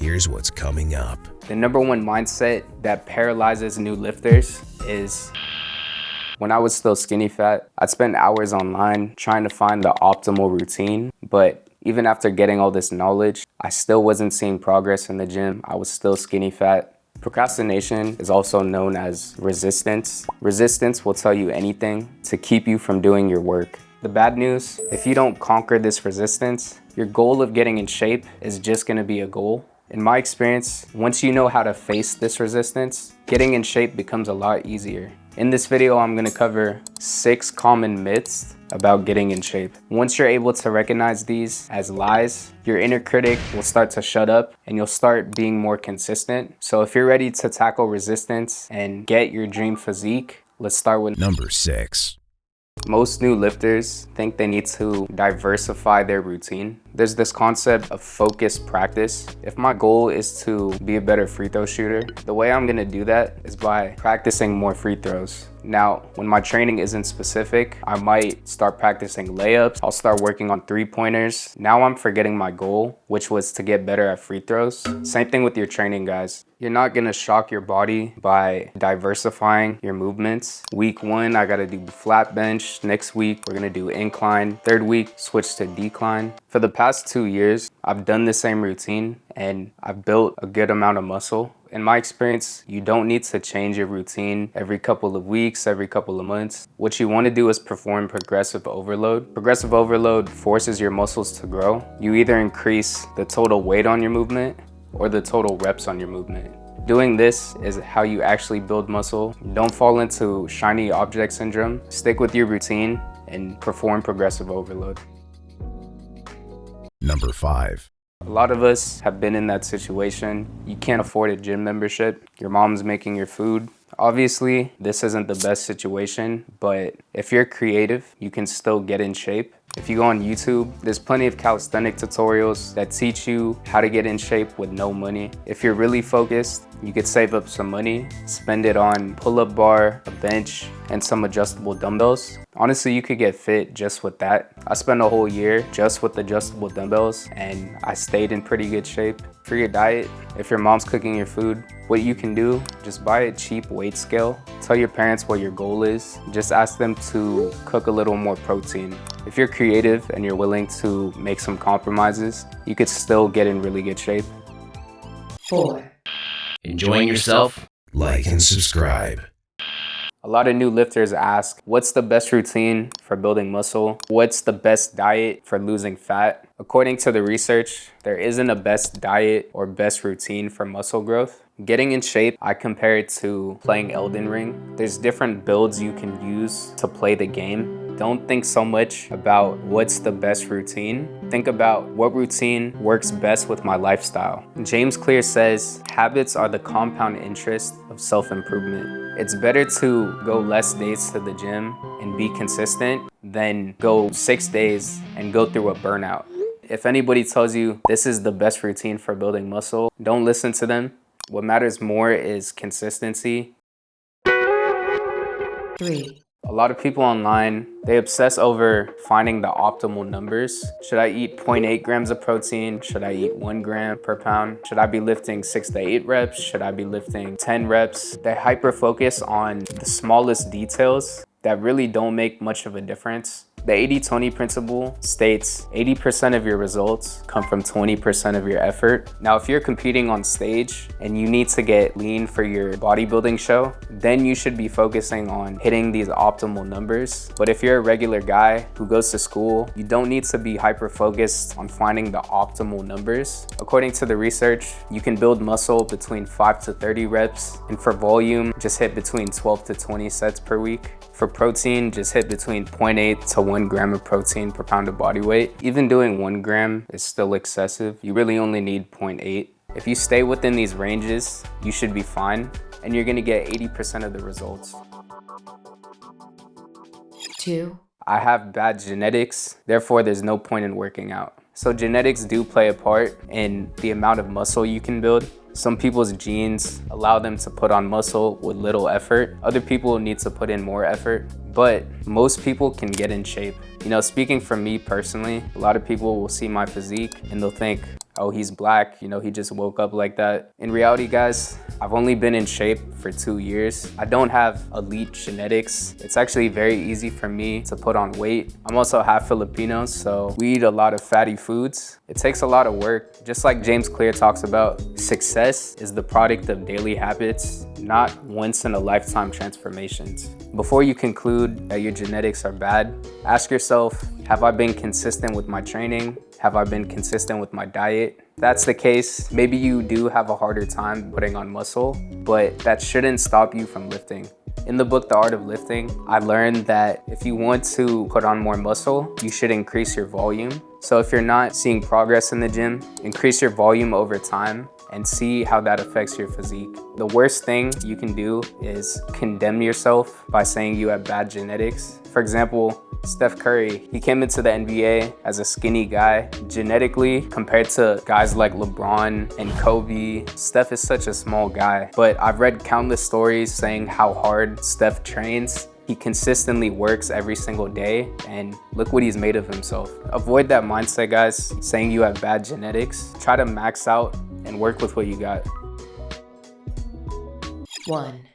Here's what's coming up. The number one mindset that paralyzes new lifters is when I was still skinny fat, I'd spend hours online trying to find the optimal routine. But even after getting all this knowledge, I still wasn't seeing progress in the gym. I was still skinny fat. Procrastination is also known as resistance. Resistance will tell you anything to keep you from doing your work. The bad news, if you don't conquer this resistance, your goal of getting in shape is just gonna be a goal. In my experience, once you know how to face this resistance, getting in shape becomes a lot easier. In this video, I'm gonna cover 6 common myths about getting in shape. Once you're able to recognize these as lies, your inner critic will start to shut up and you'll start being more consistent. So if you're ready to tackle resistance and get your dream physique, let's start with Number 6. Most new lifters think they need to diversify their routine. There's this concept of focused practice. If my goal is to be a better free throw shooter, the way I'm gonna do that is by practicing more free throws. Now, when my training isn't specific, I might start practicing layups. I'll start working on 3-pointers. Now I'm forgetting my goal, which was to get better at free throws. Same thing with your training, guys. You're not gonna shock your body by diversifying your movements. Week 1, I gotta do flat bench. Next week, we're gonna do incline. Third week, switch to decline. For the past 2 years, I've done the same routine and I've built a good amount of muscle. In my experience, you don't need to change your routine every couple of weeks, every couple of months. What you want to do is perform progressive overload. Progressive overload forces your muscles to grow. You either increase the total weight on your movement or the total reps on your movement. Doing this is how you actually build muscle. Don't fall into shiny object syndrome. Stick with your routine and perform progressive overload. Number 5. A lot of us have been in that situation. You can't afford a gym membership. Your mom's making your food. Obviously, this isn't the best situation, but if you're creative, you can still get in shape. If you go on YouTube, there's plenty of calisthenic tutorials that teach you how to get in shape with no money. If you're really focused, you could save up some money, spend it on pull-up bar, a bench, and some adjustable dumbbells. Honestly, you could get fit just with that. I spent a whole year just with adjustable dumbbells and I stayed in pretty good shape. For your diet, if your mom's cooking your food, what you can do, just buy a cheap weight scale. Tell your parents what your goal is. Just ask them to cook a little more protein. If you're creative and you're willing to make some compromises, you could still get in really good shape. 4. Enjoying yourself? Like and subscribe. A lot of new lifters ask, what's the best routine for building muscle? What's the best diet for losing fat? According to the research, there isn't a best diet or best routine for muscle growth. Getting in shape, I compare it to playing Elden Ring. There's different builds you can use to play the game. Don't think so much about what's the best routine. Think about what routine works best with my lifestyle. James Clear says, habits are the compound interest of self-improvement. It's better to go less days to the gym and be consistent than go 6 days and go through a burnout. If anybody tells you this is the best routine for building muscle, don't listen to them. What matters more is consistency. 3. A lot of people online, they obsess over finding the optimal numbers. Should I eat 0.8 grams of protein? Should I eat 1 gram per pound? Should I be lifting 6 to 8 reps? Should I be lifting 10 reps? They hyper focus on the smallest details that really don't make much of a difference. The 80-20 principle states 80% of your results come from 20% of your effort. Now, if you're competing on stage and you need to get lean for your bodybuilding show, then you should be focusing on hitting these optimal numbers. But if you're a regular guy who goes to school, you don't need to be hyper-focused on finding the optimal numbers. According to the research, you can build muscle between 5 to 30 reps, and for volume, just hit between 12 to 20 sets per week. For protein, just hit between 0.8 to 1 gram of protein per pound of body weight. Even doing 1 gram is still excessive. You really only need 0.8. If you stay within these ranges, you should be fine, and you're gonna get 80% of the results. 2. I have bad genetics, therefore there's no point in working out. So genetics do play a part in the amount of muscle you can build. Some people's genes allow them to put on muscle with little effort. Other people need to put in more effort, but most people can get in shape. You know, speaking for me personally, a lot of people will see my physique and they'll think, oh, he's black, you know, he just woke up like that. In reality, guys, I've only been in shape for 2 years. I don't have elite genetics. It's actually very easy for me to put on weight. I'm also half Filipino, so we eat a lot of fatty foods. It takes a lot of work. Just like James Clear talks about, success is the product of daily habits, not once in a lifetime transformations. Before you conclude that your genetics are bad, ask yourself, have I been consistent with my training? Have I been consistent with my diet? If that's the case, maybe you do have a harder time putting on muscle, but that shouldn't stop you from lifting. In the book, The Art of Lifting, I learned that if you want to put on more muscle, you should increase your volume. So if you're not seeing progress in the gym, increase your volume over time and see how that affects your physique. The worst thing you can do is condemn yourself by saying you have bad genetics. For example, Steph Curry, he came into the NBA as a skinny guy. Genetically, compared to guys like LeBron and Kobe, Steph is such a small guy. But I've read countless stories saying how hard Steph trains. He consistently works every single day, and look what he's made of himself. Avoid that mindset, guys, saying you have bad genetics. Try to max out and work with what you got. 1.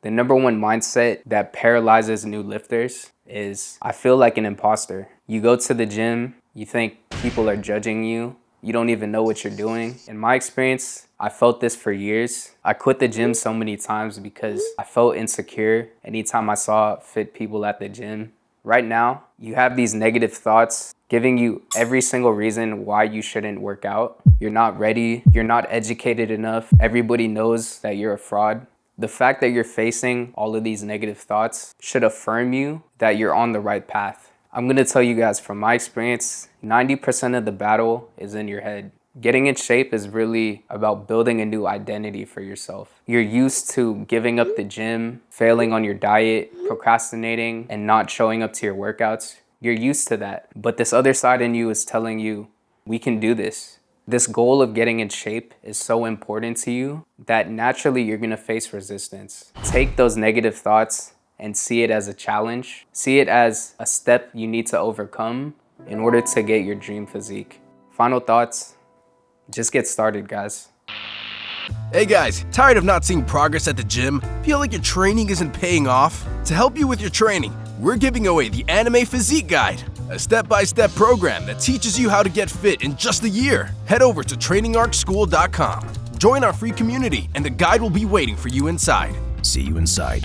The number one mindset that paralyzes new lifters is, I feel like an imposter. You go to the gym, you think people are judging you, you don't even know what you're doing. In my experience, I felt this for years. I quit the gym so many times because I felt insecure anytime I saw fit people at the gym. Right now, you have these negative thoughts giving you every single reason why you shouldn't work out. You're not ready, you're not educated enough, everybody knows that you're a fraud. The fact that you're facing all of these negative thoughts should affirm you that you're on the right path. I'm gonna tell you guys from my experience, 90% of the battle is in your head. Getting in shape is really about building a new identity for yourself. You're used to giving up the gym, failing on your diet, procrastinating, and not showing up to your workouts. You're used to that. But this other side in you is telling you, we can do this. This goal of getting in shape is so important to you that naturally you're gonna face resistance. Take those negative thoughts and see it as a challenge. See it as a step you need to overcome in order to get your dream physique. Final thoughts, just get started, guys. Hey guys, tired of not seeing progress at the gym? Feel like your training isn't paying off? To help you with your training, we're giving away the Anime Physique Guide, a step-by-step program that teaches you how to get fit in just a year. Head over to trainingarcschool.com. Join our free community and the guide will be waiting for you inside. See you inside.